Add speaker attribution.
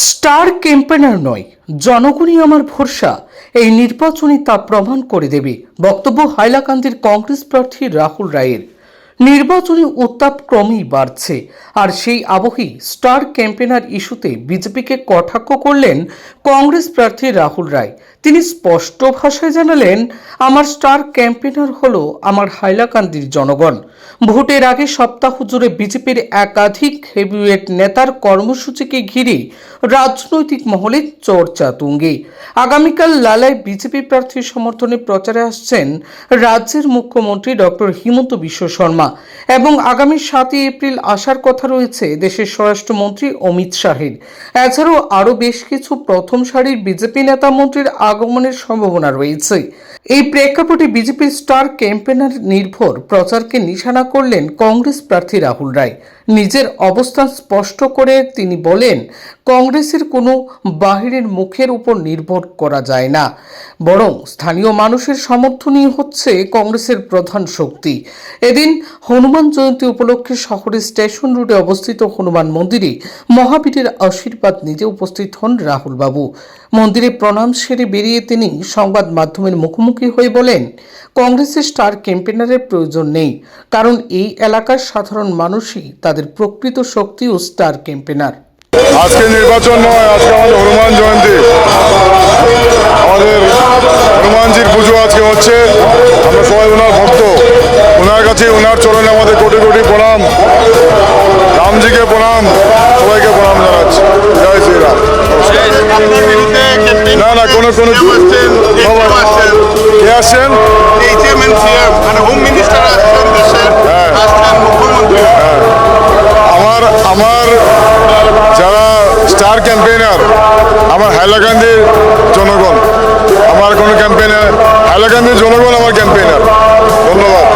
Speaker 1: Star campaigner নয়, জনগণই আমার ভরসা। এই নির্বাচনই তা প্রমাণ করে দেবে। বক্তব্য হাইলাকান্দির কংগ্রেস প্রার্থী রাহুল রায়ের। নির্বাচনী উত্তাপ ক্রমেই বাড়ছে, আর সেই আবহেই স্টার ক্যাম্পেনার ইস্যুতে বিজেপিকে কটাক্ষ করলেন কংগ্রেস প্রার্থী রাহুল রায়। তিনি স্পষ্ট ভাষায় জানালেন, আমার স্টার ক্যাম্পেনার হলো আমার হাইলাকান্দির জনগণ। ভোটের আগে সপ্তাহ জুড়ে বিজেপির একাধিক হেভিওয়েট নেতার কর্মসূচিকে ঘিরে রাজনৈতিক মহলে চর্চা তুঙ্গে। আগামীকাল লালায় বিজেপি প্রার্থীর সমর্থনে প্রচারে আসছেন রাজ্যের মুখ্যমন্ত্রী ডক্টর হিমন্ত বিশ্ব শর্মা, এবং আগামী 7 এপ্রিল আসার কথা রয়েছে দেশের স্বরাষ্ট্রমন্ত্রী অমিত শাহের। এছাড়াও আরও বেশ কিছু প্রথম সারির বিজেপি নেতা মন্ত্রীর আগমনের সম্ভাবনা রয়েছে। এই প্রেক্ষাপটে বিজেপির স্টার ক্যাম্পেনার নির্ভর প্রচারকে নিশানা করলেন কংগ্রেস প্রার্থী রাহুল রায়। নিজের অবস্থান স্পষ্ট করে তিনি বলেন, কংগ্রেসের কোনো বাহিরের মুখের উপর নির্ভর করা যায় না, বরং স্থানীয় মানুষের সমর্থনই হচ্ছে কংগ্রেসের প্রধান শক্তি। এদিন হনুমান জয়ন্তী উপলক্ষে শহরের স্টেশন রোডে অবস্থিত হনুমান মন্দিরে মহাবীরের আশীর্বাদ নিতে উপস্থিত হন রাহুল বাবু। মন্দিরে প্রণাম সেরে বেরিয়ে তিনি সংবাদ মাধ্যমের মুখোমুখি হয়ে বলেন, কংগ্রেসের স্টার ক্যাম্পেনারের প্রয়োজন নেই, কারণ এই এলাকার সাধারণ মানুষই তাদের প্রকৃত শক্তি ও স্টার ক্যাম্পেনার।
Speaker 2: আজকে নির্বাচন নয়, আজকে আমাদের হনুমান জয়ন্তী। আমাদের হনুমানজির পুজো আজকে হচ্ছে। আমরা সবাই ওনার ভক্ত, ওনার কাছে ওনার চরণে আমাদের কোটি কোটি প্রণাম। রামজিকে প্রণাম, সবাইকে প্রণাম জানাচ্ছি। জয় শ্রীরাম। না না, কোনো কে আসছেন? আমার যারা স্টার ক্যাম্পেইনার, আমার হাইলাকান্দির জনগণ। আমার কোনো ক্যাম্পেইনার, হাইলাকান্দির জনগণ আমার ক্যাম্পেইনার। ধন্যবাদ।